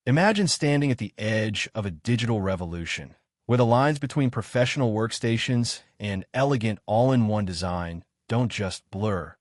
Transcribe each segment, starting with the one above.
Imagine standing at the edge of a digital revolution, where the lines between professional workstations and elegant all-in-one design don't just blur,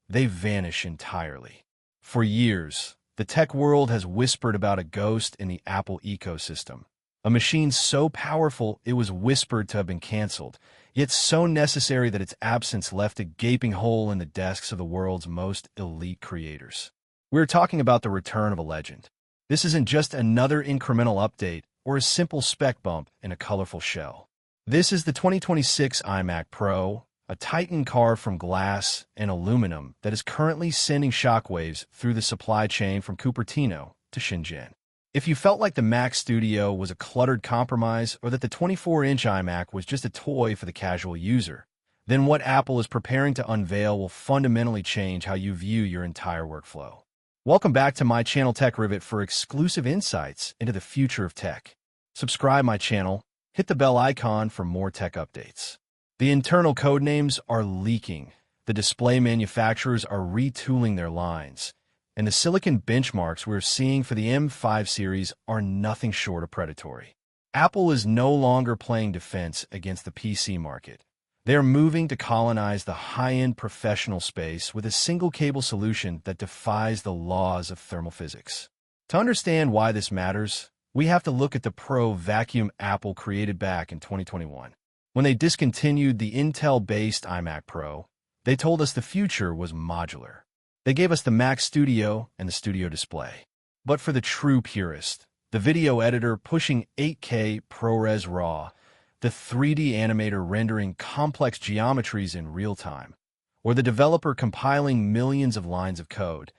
they vanish entirely. For years, the tech world has whispered about a ghost in the Apple ecosystem, a machine so powerful it was whispered to have been canceled, yet so necessary that its absence left a gaping hole in the desks of the world's most elite creators. We're talking about the return of a legend. This isn't just another incremental update or a simple spec bump in a colorful shell. This is the 2026 iMac Pro, a Titan carved from glass and aluminum that is currently sending shockwaves through the supply chain from Cupertino to Shenzhen. If you felt like the Mac Studio was a cluttered compromise or that the 24-inch iMac was just a toy for the casual user, then what Apple is preparing to unveil will fundamentally change how you view your entire workflow. Welcome back to my channel Tech Rivet for exclusive insights into the future of tech. Subscribe my channel, hit the bell icon for more tech updates. The internal code names are leaking, the display manufacturers are retooling their lines, and the silicon benchmarks we're seeing for the M5 series are nothing short of predatory. Apple is no longer playing defense against the PC market. They are moving to colonize the high-end professional space with a single cable solution that defies the laws of thermal physics. To understand why this matters, we have to look at the Pro vacuum Apple created back in 2021. When they discontinued the Intel-based iMac Pro, they told us the future was modular. They gave us the Mac Studio and the Studio Display. But for the true purist, the video editor pushing 8K ProRes RAW, the 3D animator rendering complex geometries in real time, or the developer compiling millions of lines of code,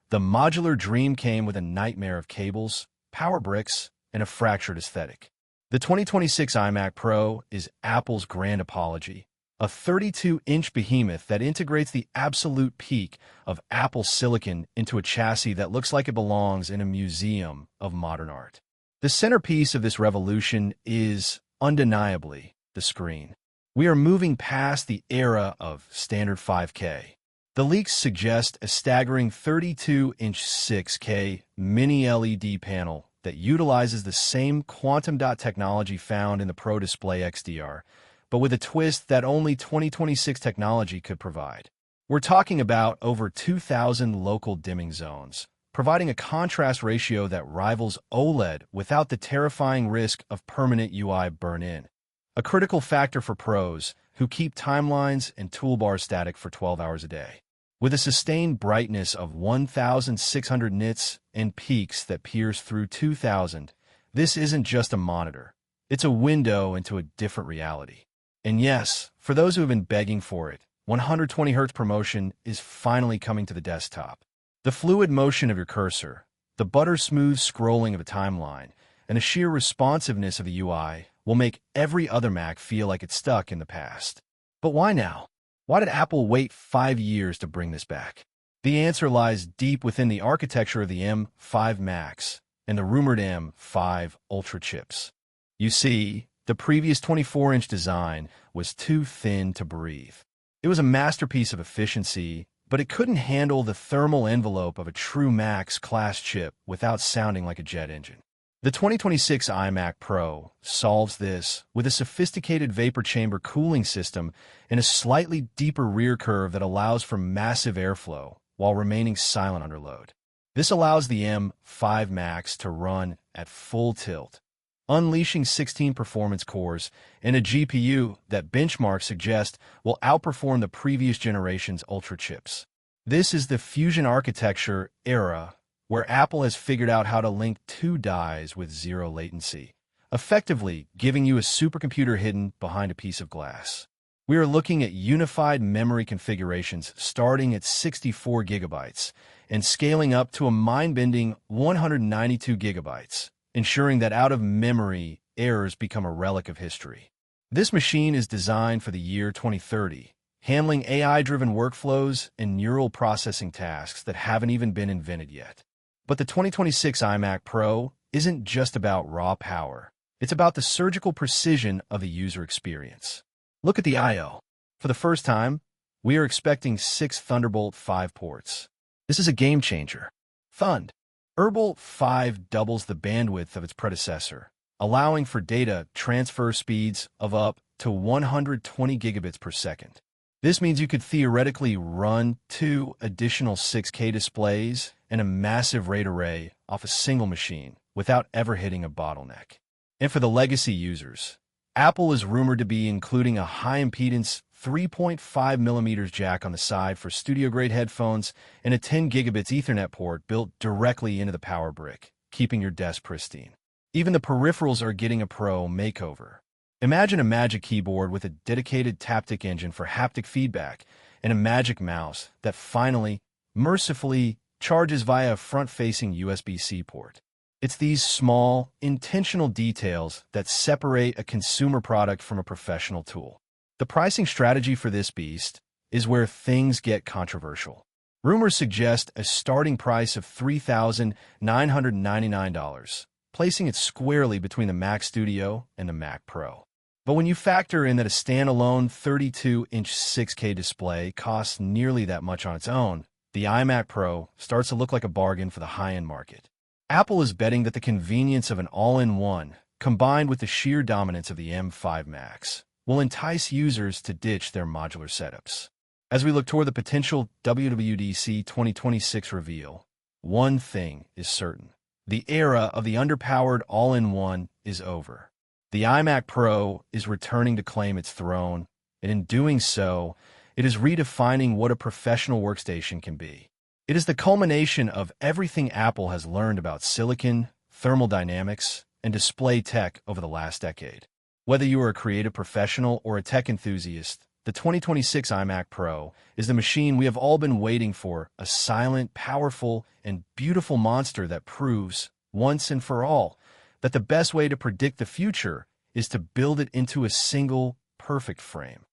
the modular dream came with a nightmare of cables, power bricks, and a fractured aesthetic. The 2026 iMac Pro is Apple's grand apology, a 32-inch behemoth that integrates the absolute peak of Apple silicon into a chassis that looks like it belongs in a museum of modern art. The centerpiece of this revolution is, undeniably, the screen. We are moving past the era of standard 5K. The leaks suggest a staggering 32-inch 6K mini LED panel that utilizes the same quantum dot technology found in the Pro Display XDR, but with a twist that only 2026 technology could provide. We're talking about over 2,000 local dimming zones, providing a contrast ratio that rivals OLED without the terrifying risk of permanent UI burn-in. A critical factor for pros who keep timelines and toolbars static for 12 hours a day. With a sustained brightness of 1,600 nits and peaks that pierce through 2,000, this isn't just a monitor. It's a window into a different reality. And yes, for those who have been begging for it, 120Hz promotion is finally coming to the desktop. The fluid motion of your cursor, the butter-smooth scrolling of a timeline, and the sheer responsiveness of the UI will make every other Mac feel like it's stuck in the past. But why now? Why did Apple wait 5 years to bring this back? The answer lies deep within the architecture of the M5 Max and the rumored M5 Ultra chips. You see, the previous 24-inch design was too thin to breathe. It was a masterpiece of efficiency, but it couldn't handle the thermal envelope of a true Max-class chip without sounding like a jet engine. The 2026 iMac Pro solves this with a sophisticated vapor chamber cooling system and a slightly deeper rear curve that allows for massive airflow while remaining silent under load. This allows the M5 Max to run at full tilt, unleashing 16 performance cores and a GPU that benchmarks suggest will outperform the previous generation's Ultra chips. This is the Fusion architecture era where Apple has figured out how to link two dies with zero latency, effectively giving you a supercomputer hidden behind a piece of glass. We are looking at unified memory configurations starting at 64 gigabytes and scaling up to a mind-bending 192 gigabytes, ensuring that out-of-memory errors become a relic of history. This machine is designed for the year 2030, handling AI-driven workflows and neural processing tasks that haven't even been invented yet. But the 2026 iMac Pro isn't just about raw power. It's about the surgical precision of the user experience. Look at the I/O. For the first time, we are expecting 6 Thunderbolt 5 ports. This is a game changer. Thund. Herbal 5 doubles the bandwidth of its predecessor, allowing for data transfer speeds of up to 120 gigabits per second. This means you could theoretically run 2 additional 6K displays and a massive RAID array off a single machine without ever hitting a bottleneck. And for the legacy users, Apple is rumored to be including a high-impedance 3.5mm jack on the side for studio-grade headphones and a 10 gigabits Ethernet port built directly into the power brick, keeping your desk pristine. Even the peripherals are getting a pro makeover. Imagine a Magic Keyboard with a dedicated Taptic engine for haptic feedback and a Magic Mouse that finally, mercifully, charges via a front-facing USB-C port. It's these small, intentional details that separate a consumer product from a professional tool. The pricing strategy for this beast is where things get controversial. Rumors suggest a starting price of $3,999, placing it squarely between the Mac Studio and the Mac Pro. But when you factor in that a standalone 32-inch 6K display costs nearly that much on its own, the iMac Pro starts to look like a bargain for the high-end market. Apple is betting that the convenience of an all-in-one, combined with the sheer dominance of the M5 Max, will entice users to ditch their modular setups. As we look toward the potential WWDC 2026 reveal, one thing is certain. The era of the underpowered all-in-one is over. The iMac Pro is returning to claim its throne, and in doing so, it is redefining what a professional workstation can be. It is the culmination of everything Apple has learned about silicon, thermal dynamics, and display tech over the last decade. Whether you are a creative professional or a tech enthusiast, the 2026 iMac Pro is the machine we have all been waiting for, a silent, powerful, and beautiful monster that proves, once and for all, that the best way to predict the future is to build it into a single, perfect frame.